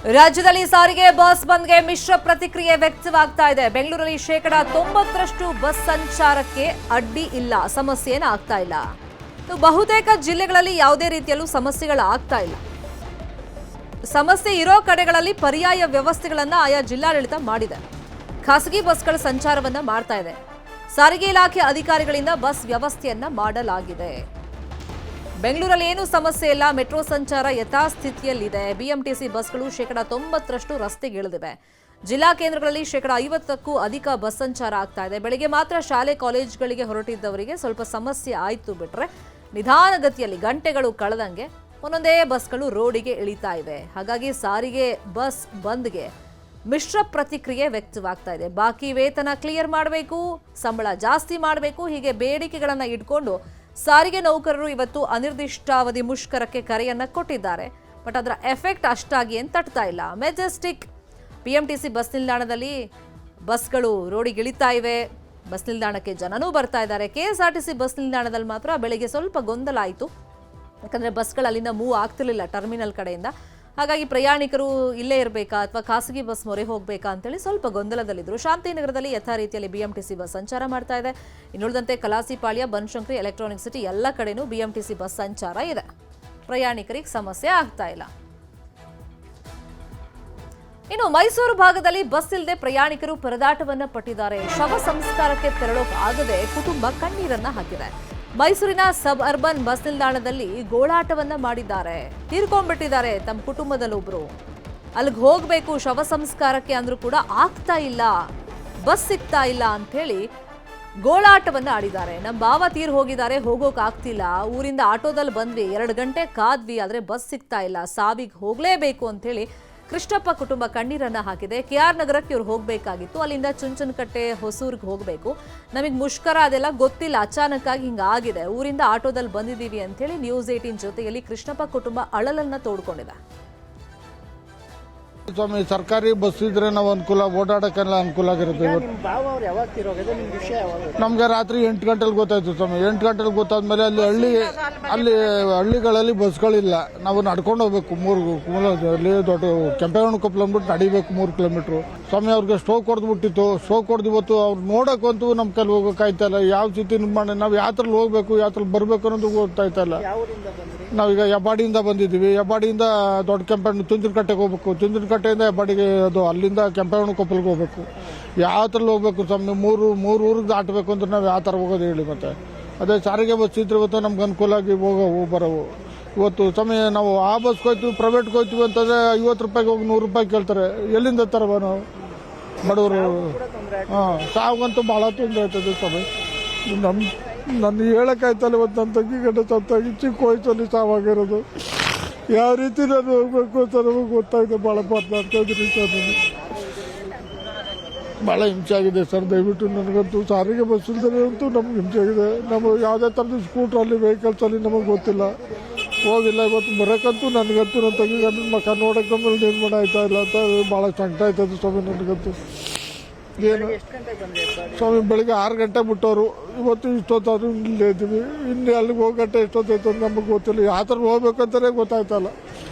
ರಾಜ್ಯದಲ್ಲಿ ಸಾರಿಗೆ ಬಸ್ ಬಂದ್ಗೆ ಮಿಶ್ರ ಪ್ರತಿಕ್ರಿಯೆ ವ್ಯಕ್ತವಾಗ್ತಾ ಇದೆ. ಬೆಂಗಳೂರಲ್ಲಿ 90% ಬಸ್ ಸಂಚಾರಕ್ಕೆ ಅಡ್ಡಿ ಇಲ್ಲ, ಸಮಸ್ಯೆ ಆಗ್ತಾ ಇಲ್ಲ. ಬಹುತೇಕ ಜಿಲ್ಲೆಗಳಲ್ಲಿ ಯಾವುದೇ ರೀತಿಯಲ್ಲೂ ಸಮಸ್ಯೆಗಳಾಗ್ತಾ ಇಲ್ಲ. ಸಮಸ್ಯೆ ಇರೋ ಕಡೆಗಳಲ್ಲಿ ಪರ್ಯಾಯ ವ್ಯವಸ್ಥೆಗಳನ್ನ ಆಯಾ ಜಿಲ್ಲಾಡಳಿತ ಮಾಡಿದೆ. ಖಾಸಗಿ ಬಸ್ಗಳ ಸಂಚಾರವನ್ನ ಮಾಡ್ತಾ ಇದೆ. ಸಾರಿಗೆ ಇಲಾಖೆ ಅಧಿಕಾರಿಗಳಿಂದ ಬಸ್ ವ್ಯವಸ್ಥೆಯನ್ನ ಮಾಡಲಾಗಿದೆ. ಬೆಂಗಳೂರಲ್ಲಿ ಏನೂ ಸಮಸ್ಯೆ ಇಲ್ಲ. ಮೆಟ್ರೋ ಸಂಚಾರ ಯಥಾಸ್ಥಿತಿಯಲ್ಲಿದೆ. ಬಿಎಂಟಿಸಿ ಬಸ್ಗಳು 90% ರಸ್ತೆಗಿಳಿದಿವೆ. ಜಿಲ್ಲಾ ಕೇಂದ್ರಗಳಲ್ಲಿ 50%ಕ್ಕೂ ಅಧಿಕ ಬಸ್ ಸಂಚಾರ ಆಗ್ತಾ ಇದೆ. ಬೆಳಗ್ಗೆ ಮಾತ್ರ ಶಾಲೆ ಕಾಲೇಜುಗಳಿಗೆ ಹೊರಟಿದ್ದವರಿಗೆ ಸ್ವಲ್ಪ ಸಮಸ್ಯೆ ಆಯ್ತು ಬಿಟ್ರೆ ನಿಧಾನಗತಿಯಲ್ಲಿ ಗಂಟೆಗಳು ಕಳೆದಂಗೆ ಒಂದೊಂದೇ ಬಸ್ಗಳು ರೋಡಿಗೆ ಇಳಿತಾ ಇವೆ. ಹಾಗಾಗಿ ಸಾರಿಗೆ ಬಸ್ ಬಂದ್ಗೆ ಮಿಶ್ರ ಪ್ರತಿಕ್ರಿಯೆ ವ್ಯಕ್ತವಾಗ್ತಾ ಇದೆ. ಬಾಕಿ ವೇತನ ಕ್ಲಿಯರ್ ಮಾಡಬೇಕು, ಸಂಬಳ ಜಾಸ್ತಿ ಮಾಡಬೇಕು, ಹೀಗೆ ಬೇಡಿಕೆಗಳನ್ನು ಇಟ್ಕೊಂಡು ಸಾರಿಗೆ ನೌಕರರು ಇವತ್ತು ಅನಿರ್ದಿಷ್ಟಾವಧಿ ಮುಷ್ಕರಕ್ಕೆ ಕರೆಯನ್ನ ಕೊಟ್ಟಿದ್ದಾರೆ. ಬಟ್ ಅದರ ಎಫೆಕ್ಟ್ ಅಷ್ಟಾಗಿ ಏನು ತಟ್ತಾ ಇಲ್ಲ. ಮೆಜೆಸ್ಟಿಕ್ ಬಿಎಂಟಿಸಿ ಬಸ್ ನಿಲ್ದಾಣದಲ್ಲಿ ಬಸ್ಗಳು ರೋಡಿಗೆ ಇಳಿತಾ ಇವೆ. ಬಸ್ ನಿಲ್ದಾಣಕ್ಕೆ ಜನನೂ ಬರ್ತಾ ಇದ್ದಾರೆ. ಕೆಎಸ್ಆರ್ಟಿಸಿ ಬಸ್ ನಿಲ್ದಾಣದಲ್ಲಿ ಮಾತ್ರ ಬೆಳಗ್ಗೆ ಸ್ವಲ್ಪ ಗೊಂದಲ ಆಯಿತು. ಯಾಕಂದರೆ ಬಸ್ಗಳು ಅಲ್ಲಿಂದ ಮೂವ್ ಆಗ್ತಿರ್ಲಿಲ್ಲ ಟರ್ಮಿನಲ್ ಕಡೆಯಿಂದ. ಹಾಗಾಗಿ ಪ್ರಯಾಣಿಕರು ಇಲ್ಲೇ ಇರಬೇಕಾ ಅಥವಾ ಖಾಸಗಿ ಬಸ್ ಮೊರೆ ಹೋಗಬೇಕಾ ಅಂತೇಳಿ ಸ್ವಲ್ಪ ಗೊಂದಲದಲ್ಲಿದ್ದರು. ಶಾಂತಿನಗರದಲ್ಲಿ ಯಥಾ ರೀತಿಯಲ್ಲಿ ಬಿಎಂಟಿಸಿ ಬಸ್ ಸಂಚಾರ ಮಾಡ್ತಾ ಇದೆ. ಇನ್ನುಳಿದಂತೆ ಕಲಾಸಿಪಾಳ್ಯ, ಬನಶಂಕರಿ, ಎಲೆಕ್ಟ್ರಾನಿಕ್ ಸಿಟಿ ಎಲ್ಲ ಕಡೆನೂ ಬಿಎಂಟಿಸಿ ಬಸ್ ಸಂಚಾರ ಇದೆ. ಪ್ರಯಾಣಿಕರಿಗೆ ಸಮಸ್ಯೆ ಆಗ್ತಾ ಇಲ್ಲ. ಇನ್ನು ಮೈಸೂರು ಭಾಗದಲ್ಲಿ ಬಸ್ ಇಲ್ಲದೆ ಪ್ರಯಾಣಿಕರು ಪರದಾಟವನ್ನ ಪಟ್ಟಿದ್ದಾರೆ. ಶವ ಸಂಸ್ಕಾರಕ್ಕೆ ತೆರಳೋಕೆ ಆಗದೆ ಕುಟುಂಬ ಕಣ್ಣೀರನ್ನ ಹಾಕಿದೆ. ಮೈಸೂರಿನ ಸಬ್ ಅರ್ಬನ್ ಬಸ್ ನಿಲ್ದಾಣದಲ್ಲಿ ಗೋಳಾಟವನ್ನ ಮಾಡಿದ್ದಾರೆ. ತೀರ್ಕೊಂಡ್ಬಿಟ್ಟಿದ್ದಾರೆ ತಮ್ಮ ಕುಟುಂಬದಲ್ಲೊಬ್ರು. ಅಲ್ಲಿಗೆ ಹೋಗ್ಬೇಕು ಶವ ಸಂಸ್ಕಾರಕ್ಕೆ ಅಂದ್ರೂ ಕೂಡ ಆಗ್ತಾ ಇಲ್ಲ, ಬಸ್ ಸಿಗ್ತಾ ಇಲ್ಲ ಅಂತ ಹೇಳಿ ಗೋಳಾಟವನ್ನ ಆಡಿದ್ದಾರೆ. ನಮ್ಮ ಬಾವ ತೀರ್ ಹೋಗಿದ್ದಾರೆ, ಹೋಗೋಕ್ ಆಗ್ತಿಲ್ಲ, ಊರಿಂದ ಆಟೋದಲ್ಲಿ ಬಂದ್ವಿ, 2 ಗಂಟೆ ಕಾದ್ವಿ, ಆದ್ರೆ ಬಸ್ ಸಿಗ್ತಾ ಇಲ್ಲ, ಸಾವಿಗೆ ಹೋಗ್ಲೇಬೇಕು ಅಂತ ಹೇಳಿ ಕೃಷ್ಣಪ್ಪ ಕುಟುಂಬ ಕಣ್ಣೀರನ್ನ ಹಾಕಿದೆ. ಕೆಆರ್ ನಗರಕ್ಕೆ ಇವ್ರು ಹೋಗ್ಬೇಕಾಗಿತ್ತು. ಅಲ್ಲಿಂದ ಚುಂಚನಕಟ್ಟೆ, ಹೊಸೂರ್ಗೆ ಹೋಗಬೇಕು. ನಮಗೆ ಮುಷ್ಕರ ಅದೆಲ್ಲ ಗೊತ್ತಿಲ್ಲ, ಅಚಾನಕ್ ಆಗಿ ಹಿಂಗಾಗಿದೆ, ಊರಿಂದ ಆಟೋದಲ್ಲಿ ಬಂದಿದ್ದೀವಿ ಅಂತ ಹೇಳಿ ನ್ಯೂಸ್ 18 ಜೊತೆಯಲ್ಲಿ ಕೃಷ್ಣಪ್ಪ ಕುಟುಂಬ ಅಳಲನ್ನ ತೋಡ್ಕೊಂಡಿದೆ. ಸ್ವಾಮಿ, ಸರ್ಕಾರಿ ಬಸ್ ಇದ್ರೆ ನಾವು ಅನುಕೂಲ, ಓಡಾಡಕ್ಕೆಲ್ಲ ಅನುಕೂಲ ಆಗಿರುತ್ತೆ. ನಮ್ಗೆ ರಾತ್ರಿ 8 ಗಂಟೆಲಿ ಗೊತ್ತಾಯ್ತು ಸ್ವಾಮಿ. 8 ಗಂಟೆಲಿ ಗೊತ್ತಾದ್ಮೇಲೆ ಅಲ್ಲಿ ಹಳ್ಳಿಗಳಲ್ಲಿ ಬಸ್ಗಳಿಲ್ಲ. ನಾವು ನಡ್ಕೊಂಡು ಹೋಗ್ಬೇಕು. ಅಲ್ಲಿ ದೊಡ್ಡ ಕೆಂಪೇಗೌಡ ಕೊಪ್ಪಳ ಅಂದ್ಬಿಟ್ಟು ನಡಿಬೇಕು 3 ಕಿಲೋಮೀಟರ್. ಸ್ವಾಮಿ, ಅವ್ರಿಗೆ ಸ್ಟ್ರೋಕ್ ಹೊಡೆದ್ಬಿಟ್ಟಿತ್ತು. ಸ್ಟ್ರೋಕ್ ಹೊಡೆದು ಇವತ್ತು ಅವ್ರು ನೋಡಕ್ಕಂತೂ ನಮ್ಮ ಕೈಲಿ ಹೋಗೋಕ್ಕಾಯ್ತಾ ಇಲ್ಲ. ಯಾವ ಸ್ಥಿತಿ ಮಾಡಿ ನಾವು ಯಾತ್ರಲ್ಲಿ ಹೋಗ್ಬೇಕು, ಯಾತ್ರಲ್ಲಿ ಬರ್ಬೇಕು ಅನ್ನೋದು ಗೊತ್ತಾಯ್ತಾ ಇಲ್ಲ. ನಾವೀಗ ಹೆಬ್ಬಾಡಿಯಿಂದ ಬಂದಿದ್ದೀವಿ. ಹೆಬ್ಬಾಡಿಯಿಂದ ದೊಡ್ಡ ಕೆಂಪೇಗೌಡ ಚುಂಚನಕಟ್ಟೆಗೆ ಹೋಗ್ಬೇಕು. ಚುಂಚನಕಟ್ಟೆಯಿಂದ ಹೆಬ್ಬಾಡಿಗೆ ಅದು ಅಲ್ಲಿಂದ ಕೆಂಪೇಗೌಡ ಕೊಪ್ಪಲ್ಗೆ ಹೋಗ್ಬೇಕು. ಯಾವ್ದ್ರಲ್ಲಿ ಹೋಗ್ಬೇಕು ಸ್ವಾಮಿ? ಮೂರು ಊರಿಗೆ ದಾಟಬೇಕು ಅಂದ್ರೆ ನಾವು ಯಾವ ಥರ ಹೋಗೋದು ಹೇಳಿ? ಮತ್ತೆ ಅದೇ ಸಾರಿಗೆ ಬಸ್ ಇದ್ರೆ ಇವತ್ತು ನಮ್ಗೆ ಅನುಕೂಲ ಆಗಿ ಹೋಗೋವು ಬರೋವು. ಇವತ್ತು ಸಮಯ ನಾವು ಆ ಬಸ್ಗೆ ಹೋಯ್ತೀವಿ, ಪ್ರೈವೇಟ್ಗೆ ಹೋಯ್ತೀವಿ ಅಂತಂದ್ರೆ 50 ರೂಪಾಯಿಗೆ ಹೋಗಿ 100 ರೂಪಾಯಿ ಕೇಳ್ತಾರೆ. ಎಲ್ಲಿಂದ ತರವ ನಾವು ಬಡವರು? ಸಾವಂತೂ ಭಾಳ ತೊಂದರೆ ಆಯ್ತದೆ ಸ್ವಾಮಿ. ನನ್ನ ಹೇಳಕ್ಕಾಯ್ತಲ್ಲ. ಇವತ್ತು ನನ್ನ ತಂಗಿ ಗಂಡ ಸತ್ತಾಗಿ ಚಿಕ್ಕ ವಯಸ್ಸಲ್ಲಿ ಸಾವಾಗಿರೋದು. ಯಾವ ರೀತಿ ನಾನು ಹೋಗ್ಬೇಕು ಅಂತ ನಮಗೆ ಗೊತ್ತಾಗಿದೆ. ಭಾಳ ಮಾತನಾಡ್ತಾ ಇದ್ದೀನಿ ಸರ್. ಭಾಳ ಹಿಂಸೆ ಆಗಿದೆ ಸರ್. ದಯವಿಟ್ಟು ನನಗಂತೂ ಸಾರಿಗೆ ಬಸ್ ಇಲ್ದರೆ ಅಂತೂ ನಮ್ಗೆ ಹಿಂಸೆ ಆಗಿದೆ. ನಮ್ಮ ಯಾವುದೇ ಥರದ ಸ್ಕೂಟ್ರಲ್ಲಿ ವೆಹಿಕಲ್ಸಲ್ಲಿ ನಮಗೆ ಗೊತ್ತಿಲ್ಲ, ಹೋಗಿಲ್ಲ. ಇವತ್ತು ಬರೋಕ್ಕಂತೂ ನನಗಂತೂ ನನ್ನ ತಂಗಿ ಗಂಡನ ಮಕ್ಕ ನೋಡೋಕೆ ನಮ್ಮಲ್ಲಿ ನಿರ್ಮಾಣ ಆಯ್ತಾ ಇಲ್ಲ ಅಂತ ಭಾಳ ಸಂಕಟ ಆಯ್ತದೆ ಸ್ವಾಮಿ ನನಗಂತೂ. ಏನು ಸ್ವಾಮಿ, ಬೆಳಿಗ್ಗೆ 6 ಗಂಟೆ ಬಿಟ್ಟವರು, ಇವತ್ತು ಇಷ್ಟೊತ್ತಾದ್ರೂ ಇಲ್ಲೇ ಇದ್ದೀವಿ. ಇನ್ನು ಅಲ್ಲಿಗೆ ಹೋಗಟ್ಟೆ ಎಷ್ಟೊತ್ತಾಯ್ತು ನಮಗೆ ಗೊತ್ತಿಲ್ಲ. ಯಾವ ಥರ ಹೋಗ್ಬೇಕಂತಾನೆ ಗೊತ್ತಾಯ್ತಲ್ಲ.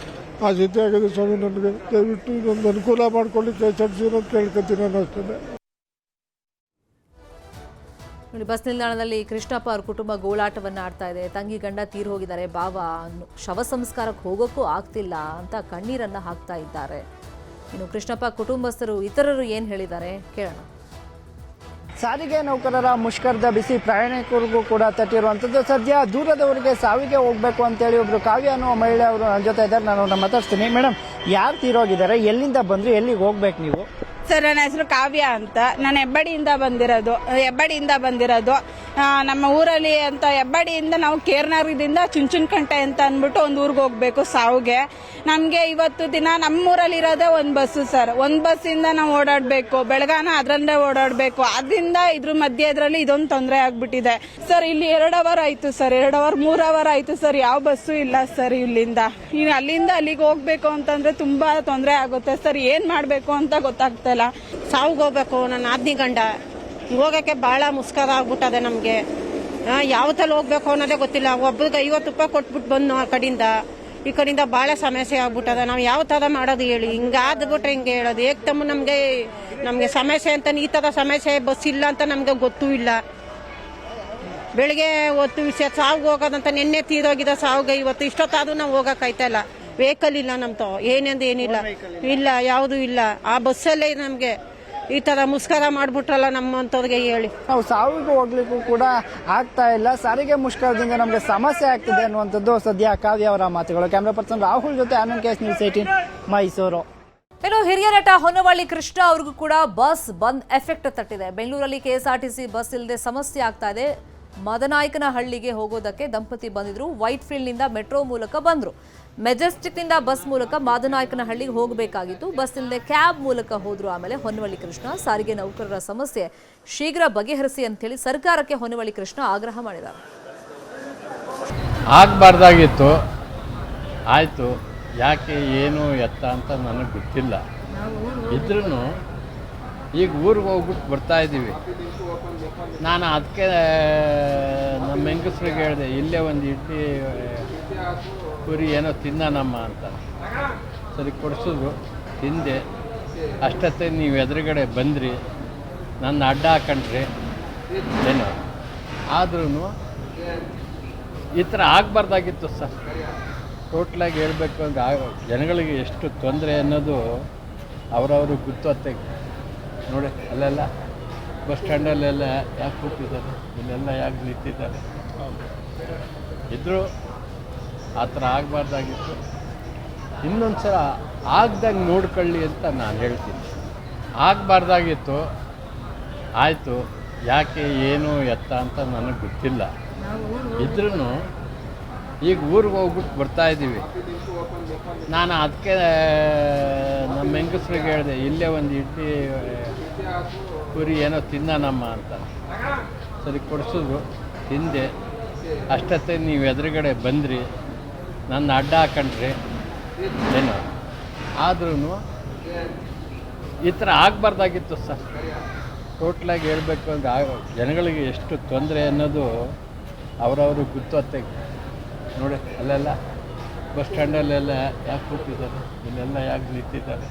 ಆ ಸ್ಥಿತಿ ಆಗಿದೆ ಸ್ವಾಮಿ ನನಗೆ. ದಯವಿಟ್ಟು ಇದೊಂದು ಅನುಕೂಲ ಮಾಡ್ಕೊಳ್ಳಿ ಕೆಎಸ್ಆರ್ಟಿಸಿ ಅಂತ ಕೇಳ್ಕೊತೀನಿ ನಾನು ಅಷ್ಟೇ. ಬಸ್ ನಿಲ್ದಾಣದಲ್ಲಿ ಕೃಷ್ಣಪ್ಪ ಅವ್ರ ಕುಟುಂಬ ಗೋಳಾಟವನ್ನ ಆಡ್ತಾ ಇದೆ. ತಂಗಿ ಗಂಡ ತೀರ್ ಹೋಗಿದ್ದಾರೆ, ಬಾವ ಶವ ಸಂಸ್ಕಾರಕ್ಕೆ ಹೋಗೋಕ್ಕೂ ಆಗ್ತಿಲ್ಲ ಅಂತ ಕಣ್ಣೀರನ್ನ ಹಾಕ್ತಾ ಇದ್ದಾರೆ. ಇನ್ನು ಕೃಷ್ಣಪ್ಪ ಕುಟುಂಬಸ್ಥರು ಇತರರು ಏನ್ ಹೇಳಿದ್ದಾರೆ ಕೇಳೋಣ. ಸಾರಿಗೆ ನೌಕರರ ಮುಷ್ಕರದ ಬಿಸಿ ಪ್ರಯಾಣಿಕರಿಗೂ ಕೂಡ ತಟ್ಟಿರುವಂಥದ್ದು. ಸದ್ಯ ದೂರದವರಿಗೆ ಸಾವಿಗೆ ಹೋಗ್ಬೇಕು ಅಂತೇಳಿ ಒಬ್ರು ಕಾವ್ಯ ಅನ್ನೋ ಮಹಿಳೆ ಅವರು ನನ್ನ ಜೊತೆ ಇದ್ದಾರೆ. ನಾನು ಅವ್ರನ್ನ ಮಾತಾಡ್ತೀನಿ. ಮೇಡಮ್, ಯಾರು ತೀರೋಗಿದ್ದಾರೆ? ಎಲ್ಲಿಂದ ಬಂದ್ರಿ? ಎಲ್ಲಿಗೆ ಹೋಗ್ಬೇಕು ನೀವು? ಸರ್, ನನ್ನ ಹೆಸರು ಕಾವ್ಯ ಅಂತ. ನಾನು ಹೆಬ್ಬಾಡಿಯಿಂದ ಬಂದಿರೋದು. ನಮ್ಮ ಊರಲ್ಲಿ ಅಂತ ಹೆಬ್ಬಾಡಿಯಿಂದ ನಾವು ಕೇರ್ನಗರದಿಂದ ಚುಂಚನಕಟ್ಟೆ ಅಂತ ಅಂದ್ಬಿಟ್ಟು ಒಂದು ಊರಿಗೆ ಹೋಗ್ಬೇಕು ಸಾವುಗೆ. ನಮಗೆ ಇವತ್ತು ದಿನ ನಮ್ಮೂರಲ್ಲಿ ಇರೋದೇ ಒಂದು ಬಸ್ಸು ಸರ್. ಒಂದು ಬಸ್ಸಿಂದ ನಾವು ಓಡಾಡಬೇಕು, ಬೆಳಗಾನ ಅದರಲ್ಲೇ ಓಡಾಡಬೇಕು. ಅದರಿಂದ ಇದ್ರ ಮಧ್ಯೆ ಇದರಲ್ಲಿ ಇದೊಂದು ತೊಂದರೆ ಆಗ್ಬಿಟ್ಟಿದೆ ಸರ್. ಇಲ್ಲಿ 2 ಅವರ್ ಆಯ್ತು ಸರ್, 2 ಅವರ್ 3 ಅವರ್ ಆಯ್ತು ಸರ್, ಯಾವ ಬಸ್ಸು ಇಲ್ಲ ಸರ್ ಇಲ್ಲಿಂದ. ಇನ್ನು ಅಲ್ಲಿಂದ ಅಲ್ಲಿಗೆ ಹೋಗ್ಬೇಕು ಅಂತಂದ್ರೆ ತುಂಬಾ ತೊಂದರೆ ಆಗುತ್ತೆ ಸರ್. ಏನ್ ಮಾಡ್ಬೇಕು ಅಂತ ಗೊತ್ತಾಗ್ತಾ ಇಲ್ಲ. ಸಾವುಗೆ ಹೋಗ್ಬೇಕು. ನನ್ನ ಆದ್ನಿ ಗಂಡ ಹೋಗಕ್ಕೆ ಬಹಳ ಮುಸ್ಕರ ಆಗ್ಬಿಟ್ಟದೆ ನಮ್ಗೆ. ಯಾವತ್ತಲ್ಲಿ ಹೋಗ್ಬೇಕು ಅನ್ನೋದೇ ಗೊತ್ತಿಲ್ಲ. ಒಬ್ಬರಿಗೆ 50 ರೂಪಾಯಿ ಕೊಟ್ಬಿಟ್ಟು ಬಂದು ಆ ಕಡೆಯಿಂದ ಈ ಕಡೆಯಿಂದ ಭಾಳ ಸಮಸ್ಯೆ ಆಗ್ಬಿಟ್ಟದ. ನಾವು ಯಾವ ಥರ ಮಾಡೋದು ಹೇಳಿ, ಹಿಂಗಾದ್ಬಿಟ್ರೆ ಹಿಂಗೆ ಹೇಳೋದು ಏಕ್ತಮ್ಮ ನಮಗೆ ಸಮಸ್ಯೆ ಅಂತ ಈ ಥರ ಸಮಸ್ಯೆ ಬಸ್ ಇಲ್ಲ ಅಂತ ನಮ್ಗೆ ಗೊತ್ತೂ ಇಲ್ಲ. ಬೆಳಿಗ್ಗೆ ಹೊತ್ತು ಸಾವ್ಗೆ ಹೋಗೋದಂತ ನಿನ್ನೆ ತೀರೋಗಿದ ಸಾವ್ಗೆ ಇವತ್ತು ಇಷ್ಟೊತ್ತಾದ್ರೂ ನಾವು ಹೋಗೋಕ್ಕಾಯ್ತಾ ಇಲ್ಲ. ವೆಹಿಕಲ್ ಇಲ್ಲ ನಮ್ದು, ಏನಿಲ್ಲ ಇಲ್ಲ, ಯಾವುದೂ ಇಲ್ಲ. ಆ ಬಸ್ಸಲ್ಲೇ ನಮಗೆ ಈ ಥರ ಮುಷ್ಕರ ಮಾಡ್ಬಿಟ್ರಲ್ಲ ನಮ್ಮಂಥವ್ರಿಗೆ ಹೇಳಿ. ನಾವು ಸಾವಿಗೆ ಹೋಗ್ಲಿಕ್ಕೂ ಕೂಡ ಆಗ್ತಾ ಇಲ್ಲ. ಸಾರಿಗೆ ಮುಷ್ಕರದಿಂದ ನಮಗೆ ಸಮಸ್ಯೆ ಆಗ್ತಿದೆ ಅನ್ನುವಂಥದ್ದು ಸದ್ಯ ಕಾವ್ಯ ಅವರ ಮಾತುಗಳು. ಕ್ಯಾಮ್ರಾ ಪರ್ಸನ್ ರಾಹುಲ್ ಜೊತೆ ಆನಂದ್ ಕೇಸ್, ನ್ಯೂಸ್ 18 ಮೈಸೂರು. ಇನ್ನು ಹಿರಿಯ ನಟ ಹೊನ್ನವಳ್ಳಿ ಕೃಷ್ಣ ಅವ್ರಿಗೂ ಕೂಡ ಬಸ್ ಬಂದ್ ಎಫೆಕ್ಟ್ ತಟ್ಟಿದೆ. ಬೆಂಗಳೂರಲ್ಲಿ ಕೆಎಸ್ಆರ್ಟಿಸಿ ಬಸ್ ಇಲ್ಲದೆ ಸಮಸ್ಯೆ ಆಗ್ತಾ ಇದೆ. ಮದನಾಯಕನಹಳ್ಳಿಗೆ ಹೋಗೋದಕ್ಕೆ ದಂಪತಿ ಬಂದಿದ್ರು. ವೈಟ್ ಫೀಲ್ಡ್ನಿಂದ ಮೆಟ್ರೋ ಮೂಲಕ ಬಂದ್ರು. ಮೆಜೆಸ್ಟಿಕ್ನಿಂದ ಬಸ್ ಮೂಲಕ ಮಾದನಾಯಕನಹಳ್ಳಿಗೆ ಹೋಗಬೇಕಾಗಿತ್ತು. ಬಸ್ ಇಲ್ಲದೆ ಕ್ಯಾಬ್ ಮೂಲಕ ಹೋದ್ರು. ಆಮೇಲೆ ಹೊನ್ನವಳ್ಳಿ ಕೃಷ್ಣ ಸಾರಿಗೆ ನೌಕರರ ಸಮಸ್ಯೆ ಶೀಘ್ರ ಬಗೆಹರಿಸಿ ಅಂತ ಹೇಳಿ ಸರ್ಕಾರಕ್ಕೆ ಹೊನ್ನವಳ್ಳಿ ಕೃಷ್ಣ ಆಗ್ರಹ ಮಾಡಿದ್ದಾರೆ. ಆಗಬಾರ್ದಾಗಿತ್ತು, ಆಯಿತು. ಯಾಕೆ ಏನು ಎತ್ತ ಅಂತ ನನಗೆ ಗೊತ್ತಿಲ್ಲ. ಇದ್ರೂ ಈಗ ಊರಿಗೆ ಹೋಗ್ಬಿಟ್ಟು ಬರ್ತಾ ಇದ್ದೀವಿ. ನಾನು ಅದಕ್ಕೆ ನಮ್ಮ ಹೆಂಗಸ್ರಿಗೆ ಹೇಳಿದೆ, ಇಲ್ಲೇ ಒಂದು ಇಡ್ಲಿ ಪೂರಿ ಏನೋ ತಿನ್ನೋಣಮ್ಮ ಅಂತ. ಸರಿ ಕೊಡಿಸಿದ್ರು, ತಿಂದೆ. ಅಷ್ಟೊತ್ತೆ ನೀವು ಎದುರುಗಡೆ ಬಂದ್ರಿ, ನನ್ನ ಅಡ್ಡ ಹಾಕೊಂಡ್ರಿ ಏನೋ. ಆದ್ರೂ ಈ ಥರ ಆಗಬಾರ್ದಾಗಿತ್ತು ಸರ್. ಟೋಟ್ಲಾಗಿ ಹೇಳಬೇಕು ಅಂದರೆ ಜನಗಳಿಗೆ ಎಷ್ಟು ತೊಂದರೆ ಅನ್ನೋದು ಅವರವ್ರಿಗೆ ಗೊತ್ತತ್ತೆ. ನೋಡಿ ಅಲ್ಲೆಲ್ಲ ಬಸ್ ಸ್ಟ್ಯಾಂಡಲ್ಲೆಲ್ಲ ಯಾಕೆ ಕೂತಿದ್ದಾರೆ, ಇಲ್ಲೆಲ್ಲ ಯಾಕೆ ನಿಂತಿದ್ದಾರೆ. ಇದ್ದರೂ ಆ ಥರ ಆಗಬಾರ್ದಾಗಿತ್ತು. ಇನ್ನೊಂದು ಸಲ ಆಗ್ದಂಗೆ ನೋಡ್ಕೊಳ್ಳಿ ಅಂತ ನಾನು ಹೇಳ್ತೀನಿ. ಆಗಬಾರ್ದಾಗಿತ್ತು, ಆಯಿತು. ಯಾಕೆ ಏನು ಎತ್ತ ಅಂತ ನನಗೆ ಗೊತ್ತಿಲ್ಲ. ಇದ್ರೂ ಈಗ ಊರಿಗೆ ಹೋಗ್ಬಿಟ್ಟು ಬರ್ತಾ ಇದ್ದೀವಿ. ನಾನು ಅದಕ್ಕೆ ನಮ್ಮ ಹೆಂಗಸ್ರಿಗೆ ಹೇಳಿದೆ, ಇಲ್ಲೇ ಒಂದು ಇಡ್ಲಿ ಪೂರಿ ಏನೋ ತಿನ್ನೋಣಮ್ಮ ಅಂತ. ಸರಿ ಕೊಡಿಸಿದ್ರು, ತಿಂದೆ. ಅಷ್ಟೊತ್ತೆ ನೀವು ಎದುರುಗಡೆ ಬಂದ್ರಿ, ನನ್ನ ಅಡ್ಡ ಹಾಕೊಂಡ್ರಿ ಏನೋ. ಆದ್ರೂ ಈ ಥರ ಆಗಬಾರ್ದಾಗಿತ್ತು ಸರ್. ಟೋಟ್ಲಾಗಿ ಹೇಳಬೇಕು ಅಂದರೆ ಜನಗಳಿಗೆ ಎಷ್ಟು ತೊಂದರೆ ಅನ್ನೋದು ಅವರವ್ರಿಗೆ ಗೊತ್ತತ್ತೆ. ನೋಡಿ ಅಲ್ಲೆಲ್ಲ ಬಸ್ ಸ್ಟ್ಯಾಂಡಲ್ಲೆಲ್ಲ ಯಾಕೆ ಕೂತಿದ್ದಾರೆ, ಇಲ್ಲೆಲ್ಲ ಯಾಕೆ ನಿಂತಿದ್ದಾರೆ.